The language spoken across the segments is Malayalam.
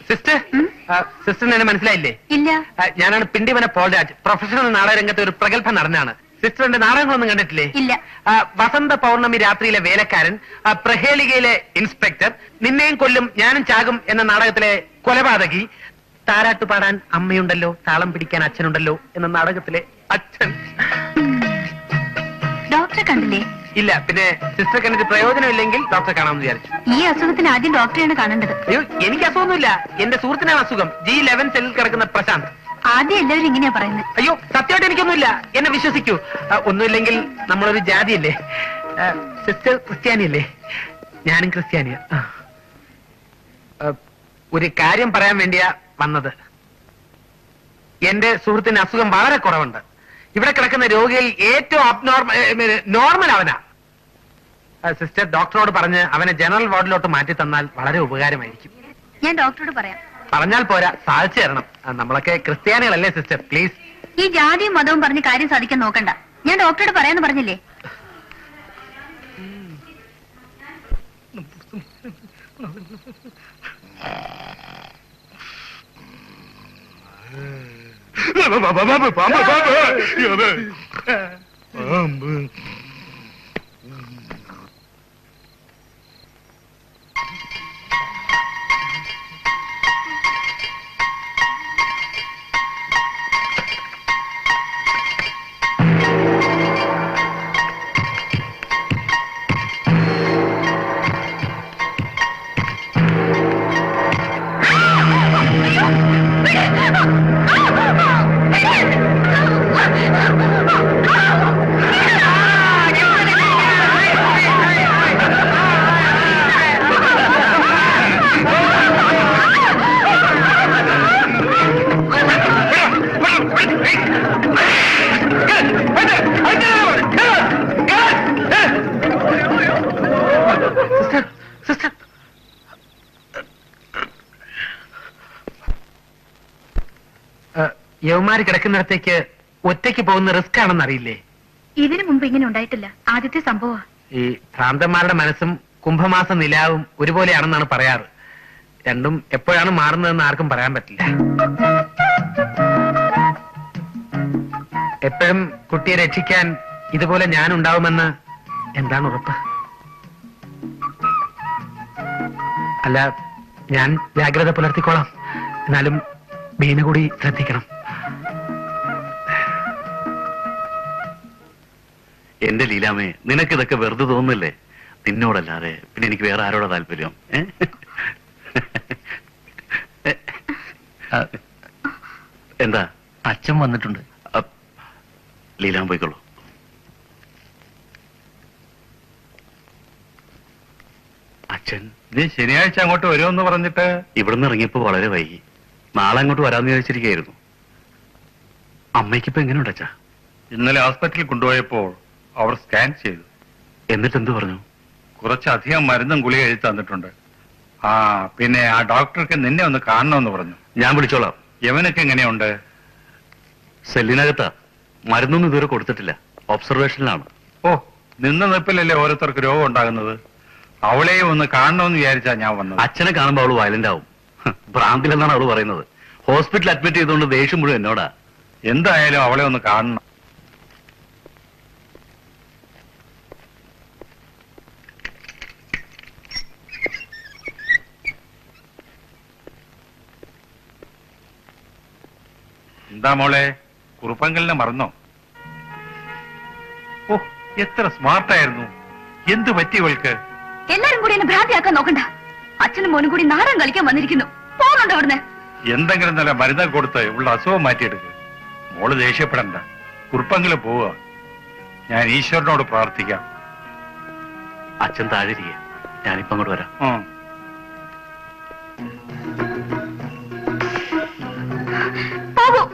സിസ്റ്റർ, സിസ്റ്ററിന് എന്നെ മനസ്സിലായില്ലേ? ഇല്ല. ഞാനാണ് പിണ്ടിവന പോൾരാജ്, പ്രൊഫഷണൽ നാടകരംഗത്തെ ഒരു പ്രഗത്ഭ നടനാണ്. സിസ്റ്ററിന്റെ നാടകങ്ങളൊന്നും കണ്ടിട്ടില്ലേ? ഇല്ല. വസന്ത പൗർണമി രാത്രിയിലെ വേലക്കാരൻ, പ്രഹേളികയിലെ ഇൻസ്പെക്ടർ, നിന്നെയും കൊല്ലും ഞാനും ചാകും എന്ന നാടകത്തിലെ കൊലപാതകി, താരാട്ട് പാടാൻ അമ്മയുണ്ടല്ലോ താളം പിടിക്കാൻ അച്ഛനുണ്ടല്ലോ എന്ന നാടകത്തിലെ അച്ഛൻ. ഡോക്ടറെ കണ്ടില്ലേ? ഇല്ല. പിന്നെ സിസ്റ്റർ കണ്ടിട്ട് പ്രയോജനമില്ലെങ്കിൽ ഡോക്ടറെ കാണാമെന്ന് വിചാരിച്ചു. ഈ അസുഖത്തിന് ആദ്യം ഡോക്ടറെയാണ് കാണേണ്ടത്. അയ്യോ, എനിക്ക് അസുഖമൊന്നുമില്ല. എന്റെ സുഹൃത്തിനാണ് അസുഖം. G11 സെല്ലിൽ കിടക്കുന്ന പ്രശാന്ത്. ആദ്യം എല്ലാവരും ഇങ്ങനെയാ പറയുന്നത്. അയ്യോ, സത്യമായിട്ട് എനിക്കൊന്നുമില്ല, എന്നെ വിശ്വസിക്കൂ. ഒന്നുമില്ലെങ്കിൽ നമ്മളൊരു ജാതിയല്ലേ. സിസ്റ്റർ ക്രിസ്ത്യാനിയല്ലേ? ഞാനും ക്രിസ്ത്യാനിയാ. ഒരു കാര്യം പറയാൻ വേണ്ടിയാ വന്നത്. എന്റെ സുഹൃത്തിന് അസുഖം വളരെ കുറവുണ്ട്. ഇവിടെ കിടക്കുന്ന രോഗിയിൽ ഏറ്റവും നോർമൽ അവനാ. സിസ്റ്റർ ഡോക്ടറോട് പറഞ്ഞ് അവനെ ജനറൽ വാർഡിലോട്ട് മാറ്റി തന്നാൽ വളരെ ഉപകാരമായിരിക്കും. ഞാൻ ഡോക്ടറോട് പറയാം. പറഞ്ഞാൽ പോരാ, സാധിച്ചു തരണം. നമ്മളൊക്കെ ക്രിസ്ത്യാനികളല്ലേ സിസ്റ്റർ, പ്ലീസ്. ഈ ജാതിയും മതവും പറഞ്ഞ് കാര്യം സാധിക്കാൻ നോക്കണ്ട. ഞാൻ ഡോക്ടറോട് പറയാന്ന് പറഞ്ഞില്ലേ? യവന്മാര് കിടക്കുന്നിടത്തേക്ക് ഒറ്റയ്ക്ക് പോകുന്ന റിസ്ക് ആണെന്ന് അറിയില്ലേ? ഇതിനു മുമ്പ് ഇങ്ങനെ ഉണ്ടായിട്ടില്ല. ആദ്യത്തെ സംഭവ. ഈ ഭ്രാന്തന്മാരുടെ മനസ്സും കുംഭമാസ നിലാവും ഒരുപോലെയാണെന്നാണ് പറയാറ്. രണ്ടും എപ്പോഴാണ് മാറുന്നതെന്ന് ആർക്കും പറയാൻ പറ്റില്ല. എപ്പോഴും കുട്ടിയെ രക്ഷിക്കാൻ ഇതുപോലെ ഞാനുണ്ടാവുമെന്ന് എന്താണ് ഉറപ്പ്? അല്ല, ഞാൻ ജാഗ്രത പുലർത്തിക്കോളാം. എന്നാലും ബീന കൂടി ശ്രദ്ധിക്കണം. എന്റെ ലീലാമേ, നിനക്കിതൊക്കെ വെറുതെ തോന്നുന്നില്ലേ? നിന്നോടല്ലാതെ പിന്നെ എനിക്ക് വേറെ ആരോടാ താല്പര്യം? എന്താ? അച്ഛൻ വന്നിട്ടുണ്ട്. ലീലാമ പോയിക്കോളൂ. അച്ഛൻ നീ ശനിയാഴ്ച അങ്ങോട്ട് വരുമെന്ന് പറഞ്ഞിട്ട് ഇവിടുന്ന് ഇറങ്ങിയപ്പോ വളരെ വൈകി. നാളെ അങ്ങോട്ട് വരാന്ന് വിചാരിച്ചിരിക്കുകയായിരുന്നു. അമ്മയ്ക്കിപ്പോ എങ്ങനെയുണ്ട് അച്ഛാ? ഇന്നലെ ഹോസ്പിറ്റലിൽ കൊണ്ടുപോയപ്പോൾ അവർ സ്കാൻ ചെയ്തു. എന്നിട്ട് എന്ത് പറഞ്ഞു? കുറച്ചധികം മരുന്നും ഗുളിക എഴുതി തന്നിട്ടുണ്ട്. പിന്നെ ആ ഡോക്ടർക്ക് നിന്നെ ഒന്ന് കാണണമെന്ന് പറഞ്ഞു. ഞാൻ വിളിച്ചോളാം. യവനൊക്കെ എങ്ങനെയുണ്ട്? സെല്ലിനകത്താ. മരുന്നൊന്നും ഇതുവരെ കൊടുത്തിട്ടില്ല. ഒബ്സർവേഷനിലാണ്. ഓ, നിന്ന നിപ്പിലല്ലേ ഓരോരുത്തർക്ക് രോഗം ഉണ്ടാകുന്നത്. അവളെയും ഒന്ന് കാണണമെന്ന് വിചാരിച്ചാ ഞാൻ വന്നത്. അച്ഛനെ കാണുമ്പോൾ അവള് വയലന്റ് ആവും. ഭ്രാന്തിലെന്നാണ് അവള് പറയുന്നത്. ഹോസ്പിറ്റലിൽ അഡ്മിറ്റ് ചെയ്തുകൊണ്ട് ദേഷ്യം മുഴുവൻ എന്നോടാ. എന്തായാലും അവളെ ഒന്ന് കാണണം. എന്താ മോളെ, കുറുപ്പങ്കലിനെ മറന്നോ? ഓ, എത്ര സ്മാർട്ടായിരുന്നു. എന്തു പറ്റി ഇവൾക്ക്? എല്ലാരും കൂടി എന്നെ ഭ്രാന്തിയാക്കാൻ നോക്കണ്ട. അച്ഛനും മോനും കൂടി നാടകം കളിക്കാൻ വന്നിരിക്കുന്നു. പോകുന്നുണ്ടോ അവിടുന്ന്? എന്തെങ്കിലും നല്ല മരുന്ന് കൊടുത്ത് ഉള്ള അസുഖം മാറ്റിയെടുക്കുക. മോള് ദേഷ്യപ്പെടണ്ട. കുറുപ്പങ്കല് പോവുക. ഞാൻ ഈശ്വരനോട് പ്രാർത്ഥിക്കാം. അച്ഛൻ താഴെയിരിക്കുക. ഞാനിപ്പോ അങ്ങോട്ട് വരാം.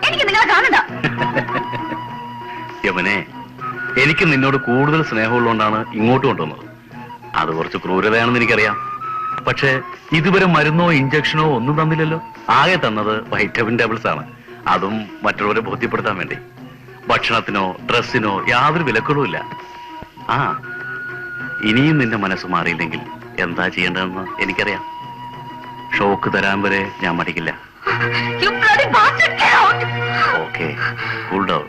എനിക്ക് നിങ്ങളെ കാണണ്ട. യമനെ, എനിക്ക് നിന്നോട് കൂടുതൽ സ്നേഹമുള്ളതുകൊണ്ടാണ് ഇങ്ങോട്ട് കൊണ്ടുവന്നത്. അത് കുറച്ച് ക്രൂരതയാണെന്ന് എനിക്കറിയാം. പക്ഷെ ഇതുവരെ മരുന്നോ ഇഞ്ചക്ഷനോ ഒന്നും തന്നില്ലല്ലോ. ആകെ തന്നത് വൈറ്റമിൻ ടാബ്ലറ്റ്സ് ആണ്. അതും മറ്റുള്ളവരെ ബോധ്യപ്പെടുത്താൻ വേണ്ടി. ഭക്ഷണത്തിനോ ഡ്രസ്സിനോ യാതൊരു വിലക്കുകളുമില്ല. ഇനിയും നിന്റെ മനസ്സ് മാറിയില്ലെങ്കിൽ എന്താ ചെയ്യേണ്ടതെന്ന് എനിക്കറിയാം. ഷോക്ക് തരാൻ വരെ ഞാൻ മടിക്കില്ല. You bloody bastard, get out! Okay, cool down.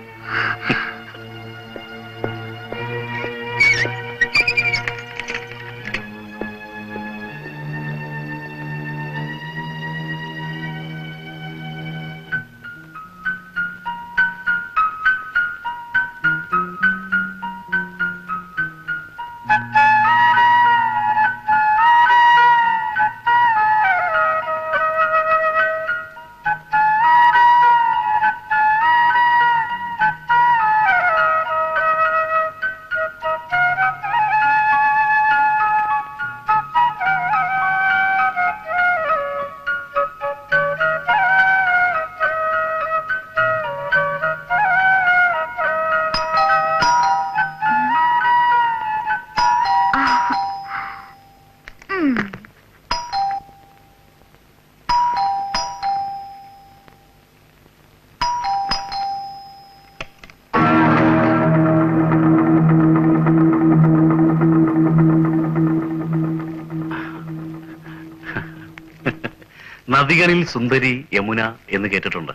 നദികളിൽ സുന്ദരി യമുന എന്ന് കേട്ടിട്ടുണ്ട്.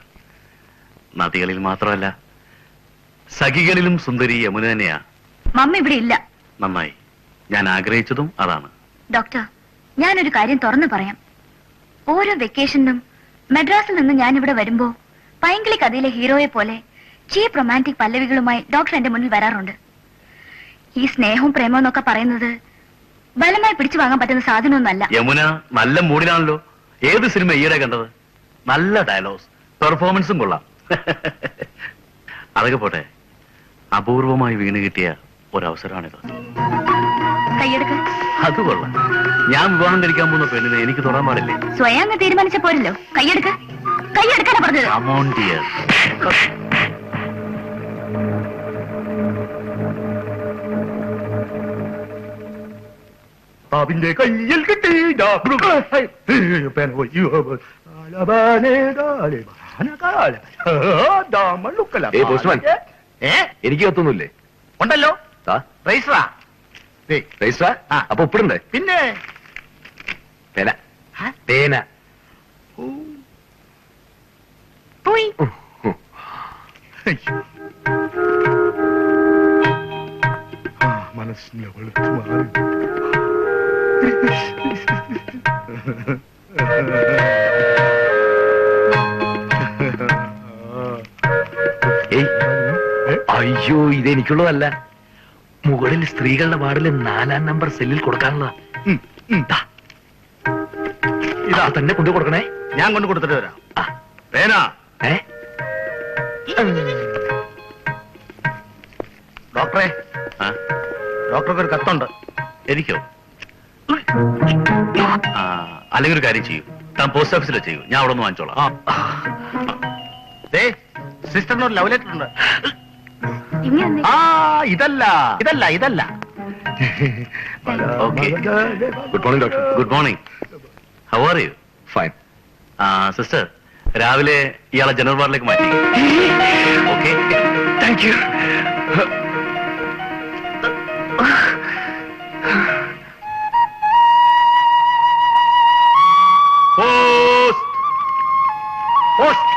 നദികളിൽ മാത്രമല്ല, സഖികളിലും സുന്ദരി യമുന തന്നെയാ. മമ്മ ഇവിടെ ഇല്ല. നന്നായി. ഞാൻ ആഗ്രഹിച്ചതും അതാണ്. ഡോക്ടർ, ഞാനൊരു കാര്യം തുറന്നു പറയാം. ഓരോ വെക്കേഷനും മദ്രാസിൽ നിന്ന് ഞാൻ ഇവിടെ വരുമ്പോ പൈങ്കിളി കഥയിലെ ഹീറോയെ പോലെ ചീപ്പ് റൊമാൻറ്റിക് പല്ലവികളുമായി ഡോക്ടർ എന്റെ മുന്നിൽ വരാറുണ്ട്. ഈ സ്നേഹവും പ്രേമവും എന്നൊക്കെ പറയുന്നത് ബലമായി പിടിച്ചു വാങ്ങാൻ പറ്റുന്ന സാധനമൊന്നല്ല. യമുന നല്ല മൂഡിലാണല്ലോ. ഏത് സിനിമ ഈയിടെ കണ്ടത്? നല്ല ഡയലോഗ്സ്, പെർഫോമൻസും കൊള്ളാം. അതൊക്കെ പോട്ടെ, അപൂർവമായി വീണ് കിട്ടിയ ഒരവസരമാണിത്. കൈയെടുക്ക. അത് കൊള്ളാം. ഞാൻ വിവാഹം കഴിക്കാൻ പോകുന്ന പെണ്ണിനെ എനിക്ക് തൊടാൻ പാടില്ലേ? സ്വയം അങ്ങ് തീരുമാനിച്ച പോരല്ലോ. കൈയെടുക്ക. കൈയെടുക്കാനാ പറഞ്ഞത്. Come on, dear. അവന്റെ കയ്യിൽ കിട്ടി എനിക്ക് കത്തൊന്നുമില്ലേ? ഉണ്ടല്ലോ. രജിസ്റ്ററാ. രജിസ്റ്ററാ? അപ്പൊ ഉപ്പിടണ്ടേ? പിന്നെ പേന പേന പോയി. മനസ്സിന്റെ വെളുത്തു മാറി. അയ്യോ, ഇതെനിക്കുള്ളതല്ല. മുകളിൽ സ്ത്രീകളുടെ വാർഡിൽ 4-ാം നമ്പർ സെല്ലിൽ കൊടുക്കാനുള്ളതാ. ഇതാ തന്നെ കൊണ്ടു കൊടുക്കണേ. ഞാൻ കൊണ്ട് കൊടുത്തിട്ട് വരാം. പേന. ഡോക്ടറെ, ആ, ഡോക്ടർക്ക് ഒരു കത്തുണ്ട്. എനിക്കോ? അല്ലെങ്കിൽ ഒരു കാര്യം ചെയ്യൂ, താൻ പോസ്റ്റ് ഓഫീസിലെ ചെയ്യൂ, ഞാൻ അവിടെ നിന്ന് വാങ്ങിച്ചോളാം. സിസ്റ്ററിനോട് ലവ് ലെറ്റർ ഉണ്ട്. ഇങ്ങനെ ഇതല്ല ഇതല്ല ഇതല്ല. Okay. Good morning doctor. Good morning. How are you? Fine. Sister, രാവിലെ ഇയാളെ ജനറൽ വാർഡിലേക്ക് മാറ്റി. Okay, thank you. Post post.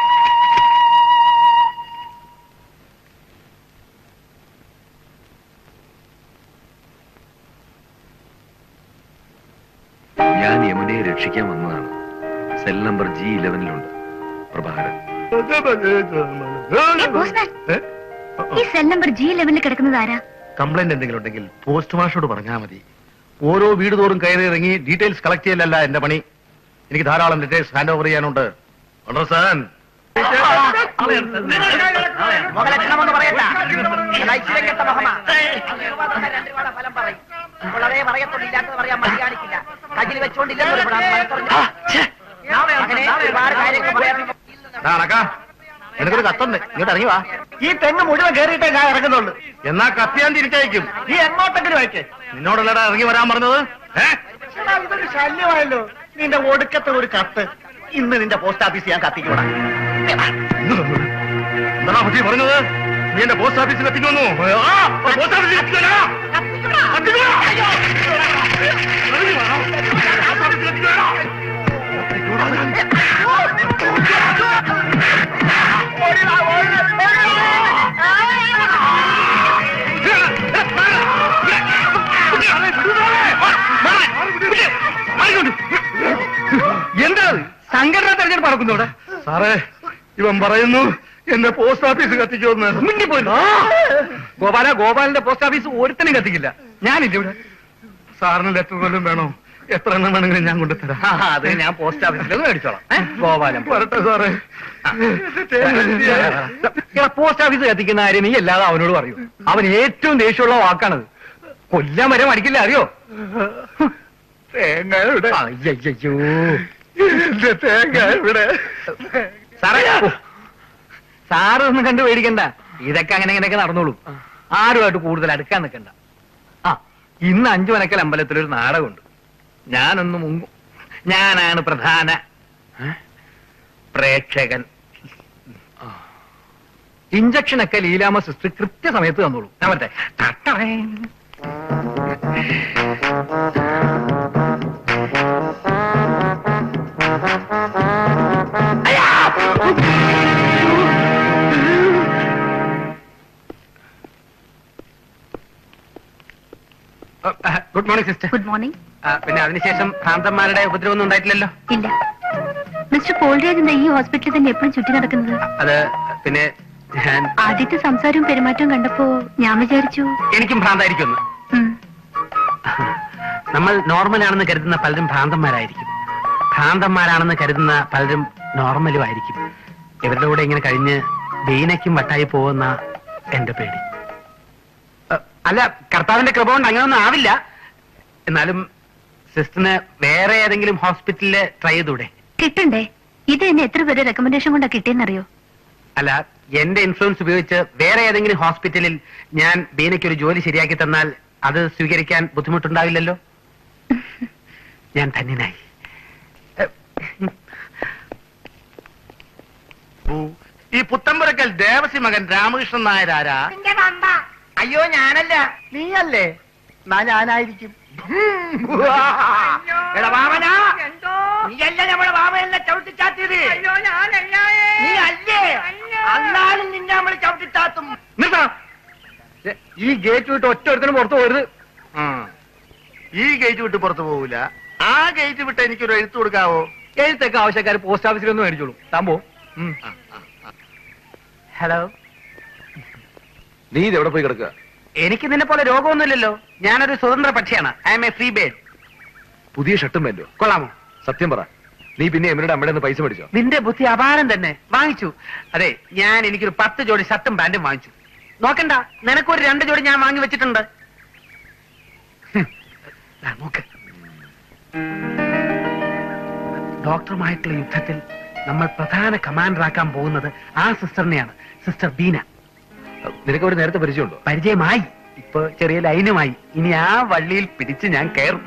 ഞാൻ യമുനയെ രക്ഷിക്കാൻ വന്നതാണ്. സെൽ നമ്പർ G11-ലുണ്ട് പ്രഭാകരൻ. ഈ സെൽ നമ്പർ G11 കിടക്കുന്നത് ആരാ? കംപ്ലൈന്റ് എന്തെങ്കിലും ഉണ്ടെങ്കിൽ പോസ്റ്റ് മാസ്റ്ററോട് പറഞ്ഞാൽ മതി. ഓരോ വീട് തോറും കയറി ഇറങ്ങി ഡീറ്റെയിൽസ് കളക്ട് ചെയ്യലല്ല എന്റെ പണി. എനിക്ക് ധാരാളം ഡീറ്റെയിൽസ് ഹാൻഡ് ഓവർ ചെയ്യാനുണ്ട്. അണ്ടർസ്റ്റാൻഡ്? എനിക്കൊരു കത്തുണ്ട്, ഇങ്ങോട്ട് ഇറങ്ങി വാ. ഈ തെങ്ങ് മുഴുവൻ കയറിയിട്ടേ ഞാൻ ഇറങ്ങുന്നുള്ളൂ. എന്നാ കത്ത് ഞാൻ തിരിച്ചയക്കും. ഈ എങ്ങോട്ടെങ്കിലും അയക്കേ. നിന്നോടല്ലടാ ഇറങ്ങി വരാൻ പറഞ്ഞത്. ഇതൊരു ശല്യമായല്ലോ. നിന്റെ ഒടുക്കത്തെ ഒരു കത്ത് ഇന്ന് നിന്റെ പോസ്റ്റ് ഓഫീസിൽ ഞാൻ കത്തിക്കൂടാ. എന്താ പറ്റി പറഞ്ഞത്? നീ എന്റെ പോസ്റ്റ് ഓഫീസിൽ എത്തിക്കുന്നു. പോസ്റ്റ് ഓഫീസിൽ നോക്കുന്നവിടെ സാറേ ഇവൻ പറയുന്നു എന്നെ പോസ്റ്റ് ഓഫീസ് കത്തിക്കുമെന്ന് ഗോപാലിന്റെ പോസ്റ്റ് ഓഫീസ് ഒരുത്തനും കത്തിക്കില്ല. ഞാനില്ല ഇവിടെ. സാറിന് ലെറ്റർ പോലും വേണോ? എത്ര എണ്ണം വേണമെങ്കിലും ഞാൻ കൊണ്ടുതരാം. അത് ഞാൻ പോസ്റ്റ് ഓഫീസിൽ മേടിച്ചോളാം. ഗോപാലൻ വരട്ടെ സാറേ. പോസ്റ്റ് ഓഫീസ് കത്തിക്കുന്ന കാര്യം നീ അല്ലാതെ അവനോട് പറയൂ. അവൻ ഏറ്റവും ദേഷ്യമുള്ള വാക്കാണത്. കൊല്ലാൻ വരെ മടിക്കില്ല, അറിയോ? തേങ്ങയുടെ അയ്യോ എന്റെ തേങ്ങയുടെ സാറേ, സാറ് ഒന്നും കണ്ടു പേടിക്കണ്ട. ഇതൊക്കെ അങ്ങനെ ഇങ്ങനെയൊക്കെ നടന്നോളൂ. ആരുമായിട്ട് കൂടുതൽ അടുക്കാൻ നിൽക്കണ്ട. ആ, ഇന്ന് 5 മനക്കൽ അമ്പലത്തിലൊരു നാടകമുണ്ട്. ഞാനൊന്ന് മുങ്ങും. ഞാനാണ് പ്രധാന പ്രേക്ഷകൻ. ഇഞ്ചക്ഷനൊക്കെ ലീലാമ്മ സിസ്റ്റർ കൃത്യസമയത്ത് തന്നോളൂ. ഞാൻ മറ്റേ good morning sister. Good morning. പിന്നെ അതിനുശേഷം ഭ്രാന്തന്മാരുടെ ഉപദ്രവമൊന്നും ഉണ്ടായിട്ടില്ലല്ലോ? ഇല്ല. മിസ്റ്റർ പോൾരാജ് എന്താ ഈ ഹോസ്പിറ്റലിൽ തന്നെ എപ്പോഴും ചുറ്റി നടക്കുന്നത്? അത് പിന്നെ ഞാൻ ആദ്യത്തെ സംസാരവും പെരുമാറ്റവും കണ്ടപ്പോ ഞാൻ വിചാരിച്ചു എനിക്കും ഭ്രാന്തായിരിക്കും. ഉം. നമ്മൾ നോർമൽ ആണെന്ന് കരുതുന്ന പലരും ഭ്രാന്തന്മാരായിരിക്കും. ഭ്രാന്തന്മാരാണെന്ന് കരുതുന്ന പലരും നോർമലും ആയിരിക്കും. ഇവരുടെ കൂടെ ഇങ്ങനെ കഴിഞ്ഞ് ബീനയ്ക്കും വട്ടായി പോകുന്ന എന്റെ പേടി. അല്ല, കർത്താവിന്റെ കൃപ കൊണ്ട് അങ്ങനെയൊന്നും ആവില്ല. എന്നാലും സിസ്റ്ററിന് വേറെ ഏതെങ്കിലും ഹോസ്പിറ്റലില് ട്രൈ ചെയ്തൂടെ? കിട്ടണ്ടേ? ഇത് എന്നെ എത്ര പേര് റെക്കമെൻഡേഷൻ കൊണ്ടാ കിട്ടിയെന്നറിയോ? അല്ല, എന്റെ ഇൻഫ്ലുവൻസ് ഉപയോഗിച്ച് വേറെ ഏതെങ്കിലും ഹോസ്പിറ്റലിൽ ഞാൻ ബീനയ്ക്ക് ഒരു ജോലി ശരിയാക്കി തന്നാൽ അത് സ്വീകരിക്കാൻ ബുദ്ധിമുട്ടുണ്ടാവില്ലല്ലോ. ഞാൻ ധന്യനായി. ഈ പുത്തമ്പുരക്കൽ ദേവസി മകൻ രാമകൃഷ്ണൻ നായർ ആരാ? അയ്യോ, ഞാനല്ല. നീയല്ലേ? ഞാനായിരിക്കും. നീയല്ല നമ്മുടെ ബാബയല്ല ചവിട്ടിച്ചാത്തിയത്. നീ അല്ലേ? അന്നാലും നിന്നെ നമ്മൾ ചവിട്ടിച്ചാത്തും. ഈ ഗേറ്റ് വിട്ട് ഒറ്റ ഒരുത്തനും പുറത്തു പോരുത്. ഈ ഗേറ്റ് വിട്ട് പുറത്തു പോകൂല. ആ ഗേറ്റ് വിട്ട് എനിക്കൊരു എഴുത്ത് കൊടുക്കാവോ? എഴുത്തൊക്കെ ആവശ്യക്കാർ പോസ്റ്റ് ഓഫീസിലൊന്നും മേടിച്ചോളൂ. താമ്പോ. ഹലോ, നീ ഇതെവിടെ പോയി കിടക്കുക? എനിക്ക് നിന്നെ പോലെ രോഗമൊന്നുമില്ലല്ലോ. ഞാനൊരു സ്വതന്ത്ര പക്ഷിയാണ്. I M A free bird. പുതിയ ഷർട്ടും വേണ്ടോ? കൊള്ളാമോ? സത്യം പറ, നീ പിന്നെ എമ്മയുടെ അമ്മയുടെ നിന്ന് പൈസ മേടിച്ചോ? നിന്റെ ബുദ്ധി അപാരം തന്നെ. വാങ്ങിച്ചു. അതെ, ഞാൻ എനിക്കൊരു 10 ജോഡി ഷർട്ടും പാന്റും വാങ്ങിച്ചു. നോക്കണ്ട, നിനക്കൊരു 2 ജോഡി ഞാൻ വാങ്ങി വെച്ചിട്ടുണ്ട്. നോക്ക്, ഡോക്ടറുമായിട്ടുള്ള യുദ്ധത്തിൽ നമ്മൾ പ്രധാന കമാൻഡറാക്കാൻ പോകുന്നത് ആ സിസ്റ്ററിനെയാണ്, സിസ്റ്റർ ബീന. നിനക്ക് ഒരു നേരത്തെ പരിചയമുണ്ടോ? പരിചയമായി. ഇപ്പൊ ചെറിയ ലൈനുമായി. ഇനി ആ വള്ളിയിൽ പിടിച്ച് ഞാൻ കയറും.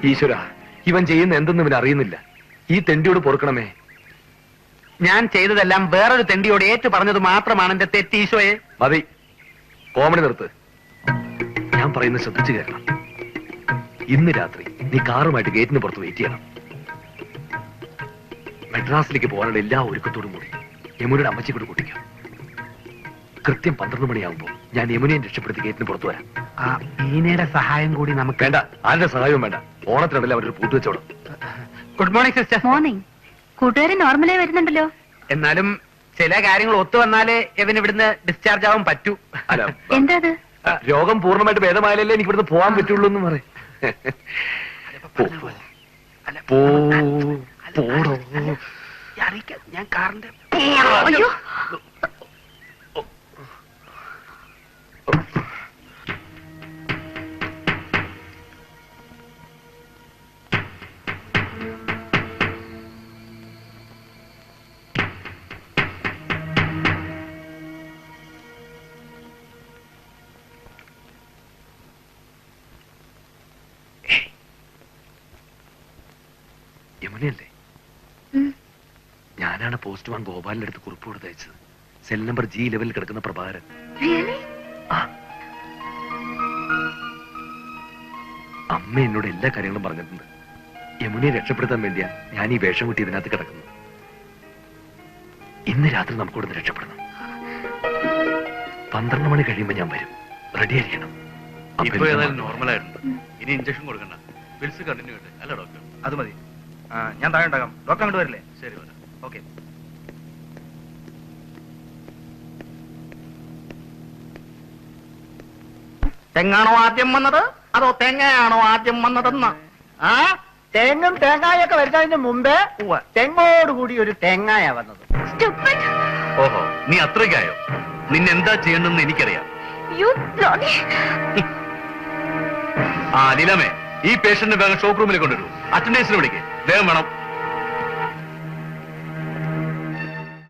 ഈശ്വര, ഇവൻ ചെയ്യുന്ന എന്തെന്ന് ഇവൻ അറിയുന്നില്ല. ഈ തെണ്ടിയോട് പൊറുക്കണമേ. ഞാൻ ചെയ്തതെല്ലാം വേറൊരു തെണ്ടിയോട് ഏറ്റു പറഞ്ഞത് മാത്രമാണ് എന്റെ തെറ്റ്. ഈശോയെ, മതി, കോമഡി നിർത്ത്. ഞാൻ പറയുന്നത് ശ്രദ്ധിച്ചു കേൾക്കണം. ഇന്ന് രാത്രി നീ കാറുമായിട്ട് ഗേറ്റിന് പുറത്ത് വെയിറ്റ് ചെയ്യണം. മെഡ്രാസിലേക്ക് പോകാനുള്ള എല്ലാ ഒരുക്കത്തോടും കൂടി യമുനയുടെ അമ്മച്ചി കൂടി കൂട്ടിക്കാം. കൃത്യം 12 മണിയാകുമ്പോൾ ഞാൻ യമുനയെ രക്ഷപ്പെടുത്തി ഗേറ്റിന് പുറത്തു വരാം. ആ ബീനയുടെ സഹായം കൂടി നമുക്ക് വേണ്ട, ആരുടെ സഹായവും വേണ്ട. ഓണത്തിനടയിൽ അവരൊരു പൂട്ട് വെച്ചോടും. Good morning sister. മോർണിംഗ്. കൂട്ടുകാരൻ നോർമലായി വരുന്നുണ്ടല്ലോ. എന്നാലും ചില കാര്യങ്ങൾ ഒത്തു വന്നാലേ ഇവന് ഇവിടുന്ന് ഡിസ്ചാർജ് ആവാൻ പറ്റൂ. അല്ല, എന്താ അത്? രോഗം പൂർണ്ണമായിട്ട് ഭേദമായാലല്ലേ എനിക്ക് ഇവിടുന്ന് പോകാൻ പറ്റുള്ളൂ എന്ന് പറയും. പോടോ. ഞാൻ കാറിന്റെ അയ്യോ, യമുനയല്ലേ? ഞാനാണ് പോസ്റ്റ്മാൻ ഗോപാലിന്റെ അടുത്ത് കുറിപ്പ് കൊടുത്തയച്ചത്. സെൽ നമ്പർ G11 കിടക്കുന്ന പ്രഭാകരൻ. really? അമ്മ എന്നോട് എല്ലാ കാര്യങ്ങളും പറഞ്ഞിട്ടുണ്ട്. യമുനയെ രക്ഷപ്പെടുത്താൻ വേണ്ടിയാ ഞാൻ ഈ വേഷം കുട്ടി ഇതിനകത്ത് കിടക്കുന്നത്. ഇന്ന് രാത്രി നമുക്കിവിടുന്ന് രക്ഷപ്പെടണം. 12 മണി കഴിയുമ്പോ ഞാൻ വരും. റെഡി ആയിരിക്കണം. ഇപ്പൊ ഏതായാലും നോർമൽ ആയിട്ടുണ്ട്. ഇനി ഇഞ്ചക്ഷൻ കൊടുക്കണ്ട. പിൽസ് കണ്ടിന്യൂ ചെയ്യട്ടെ. അല്ല ഡോക്ടർ? അത് മതി. ഞാൻ താഴെ ഉണ്ടാകാം. ഡോക്ടർ അങ്ങോട്ട് വരില്ലേ? ശരി, വരാം. ഓക്കെ. തെങ്ങാണോ ആദ്യം വന്നത് അതോ തെങ്ങയാണോ ആദ്യം വന്നതെന്ന്? ആ തെങ്ങും തേങ്ങായൊക്കെ വരുന്നതിന് മുമ്പേ ഉവ്വ. തെങ്ങോടുകൂടി ഒരു തേങ്ങായ വന്നത്. Stupid! ഓഹോ, നീ അത്രയ്ക്കായോ? നിന്നെന്താ ചെയ്യണമെന്ന് എനിക്കറിയാം. You bloody... ആ ലീലാമേ, ഈ പേഷ്യന്റിനെ വേഗം ഷോപ്പ് റൂമിലേക്ക് കൊണ്ടുവരൂ. അറ്റൻഡൻസിന് വിളിക്കേ, വേഗം വേണം.